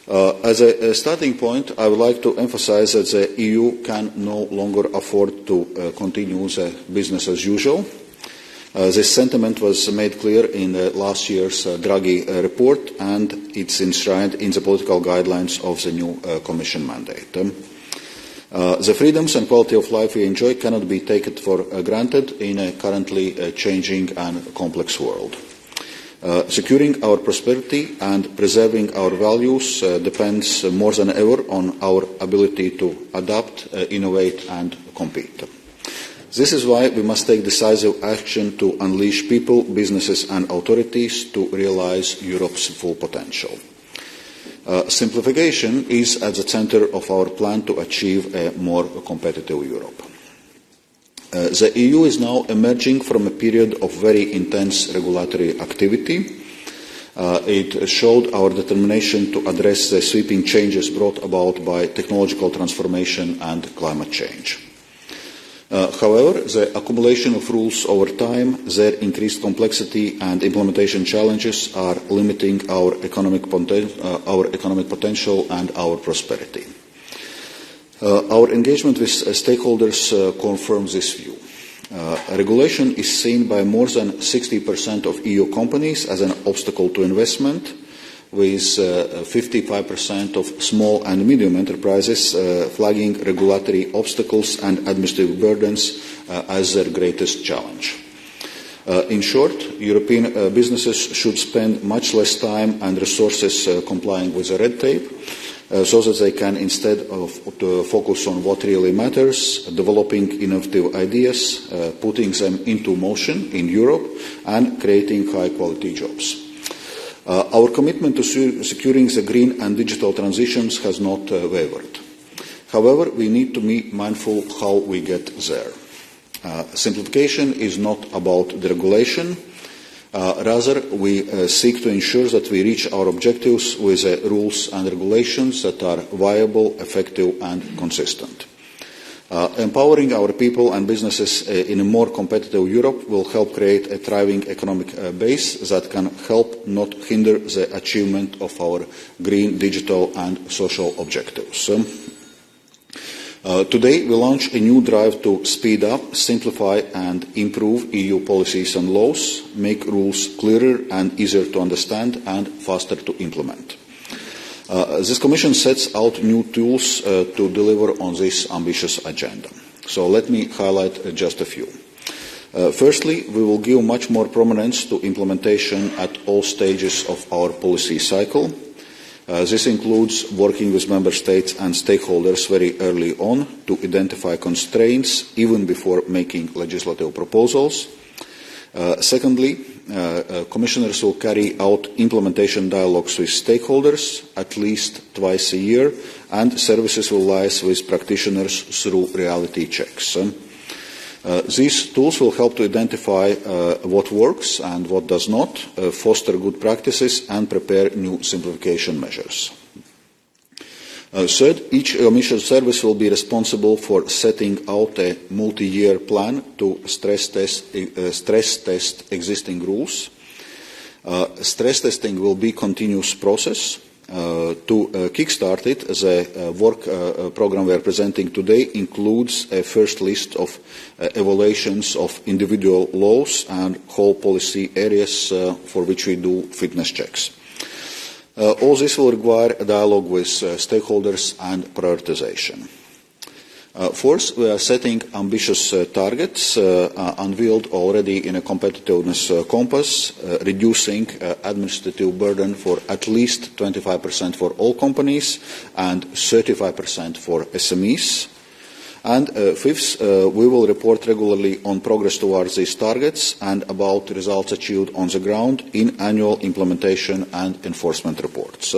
As a starting point, I would like to emphasize that the EU can no longer afford to continue the business as usual. This sentiment was made clear in last year's Draghi report, and it's enshrined in the political guidelines of the new Commission mandate. The freedoms and quality of life we enjoy cannot be taken for granted in a currently changing and complex world. Securing our prosperity and preserving our values depends more than ever on our ability to adapt, innovate and compete. This is why we must take decisive action to unleash people, businesses and authorities to realise Europe's full potential. Simplification is at the centre of our plan to achieve a more competitive Europe. The EU is now emerging from a period of very intense regulatory activity. It showed our determination to address the sweeping changes brought about by technological transformation and climate change. However, the accumulation of rules over time, their increased complexity and implementation challenges are limiting our economic potential and our prosperity. Our engagement with stakeholders confirms this view. Regulation is seen by more than 60% of EU companies as an obstacle to investment, with 55% of small and medium enterprises flagging regulatory obstacles and administrative burdens as their greatest challenge. In short, European businesses should spend much less time and resources complying with the red tape, so that they can instead focus on what really matters, developing innovative ideas, putting them into motion in Europe, and creating high-quality jobs. Our commitment to securing the green and digital transitions has not wavered. However, we need to be mindful how we get there. Simplification is not about deregulation. Rather, we seek to ensure that we reach our objectives with rules and regulations that are viable, effective and consistent. Empowering our people and businesses in a more competitive Europe will help create a thriving economic base that can help, not hinder, the achievement of our green, digital and social objectives. Today we launch a new drive to speed up, simplify and improve EU policies and laws, make rules clearer and easier to understand and faster to implement. This Commission sets out new tools to deliver on this ambitious agenda. So let me highlight just a few. Firstly, we will give much more prominence to implementation at all stages of our policy cycle. This includes working with Member States and stakeholders very early on to identify constraints even before making legislative proposals. Secondly, Commissioners will carry out implementation dialogues with stakeholders at least twice a year, and services will liaise with practitioners through reality checks. These tools will help to identify what works and what does not, foster good practices and prepare new simplification measures. Third, each Commission service will be responsible for setting out a multi-year plan to stress test existing rules. Stress testing will be a continuous process. To kick-start it, the work programme we are presenting today includes a first list of evaluations of individual laws and whole policy areas for which we do fitness checks. All this will require a dialogue with stakeholders and prioritisation. Fourth, we are setting ambitious targets unveiled already in a competitiveness compass, reducing administrative burden for at least 25% for all companies and 35% for SMEs. And fifth, we will report regularly on progress towards these targets and about results achieved on the ground in annual implementation and enforcement reports.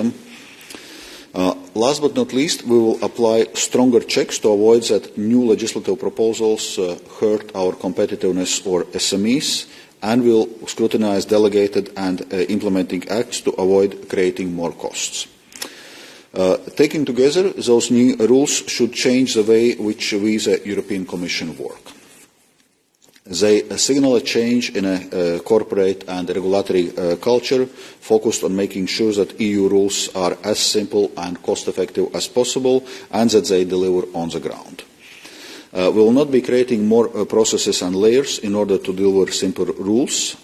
Last but not least, we will apply stronger checks to avoid that new legislative proposals hurt our competitiveness or SMEs, and will scrutinise delegated and implementing acts to avoid creating more costs. Taken together, those new rules should change the way in which we, the European Commission, work. They signal a change in a corporate and regulatory culture focused on making sure that EU rules are as simple and cost-effective as possible and that they deliver on the ground. We will not be creating more processes and layers in order to deliver simple rules.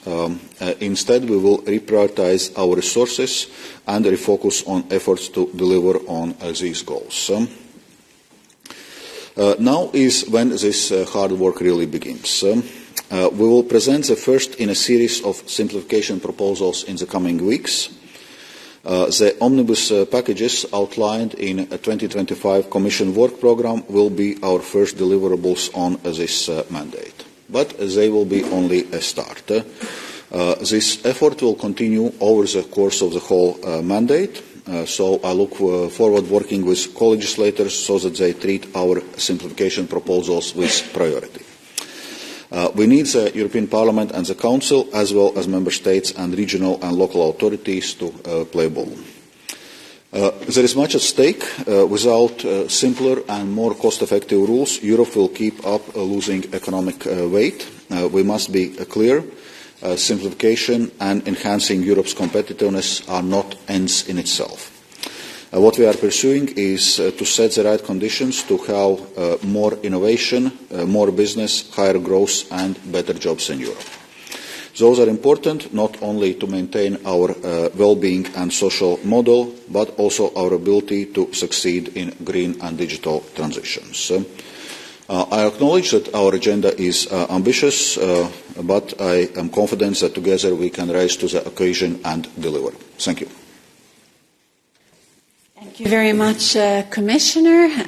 Instead, we will reprioritize our resources and refocus on efforts to deliver on these goals. Now is when this hard work really begins. We will present the first in a series of simplification proposals in the coming weeks. The omnibus packages outlined in a 2025 Commission work programme will be our first deliverables on this mandate. But they will be only a start. This effort will continue over the course of the whole mandate. So I look forward working with co-legislators so that they treat our simplification proposals with priority. We need the European Parliament and the Council, as well as Member States and regional and local authorities to play ball. There is much at stake. Without simpler and more cost-effective rules, Europe will keep up losing economic weight. We must be clear. Simplification and enhancing Europe's competitiveness are not ends in itself. What we are pursuing is to set the right conditions to have more innovation, more business, higher growth and better jobs in Europe. Those are important not only to maintain our well-being and social model, but also our ability to succeed in green and digital transitions. I acknowledge that our agenda is ambitious, but I am confident that together we can rise to the occasion and deliver. Thank you. Thank you very much, Commissioner.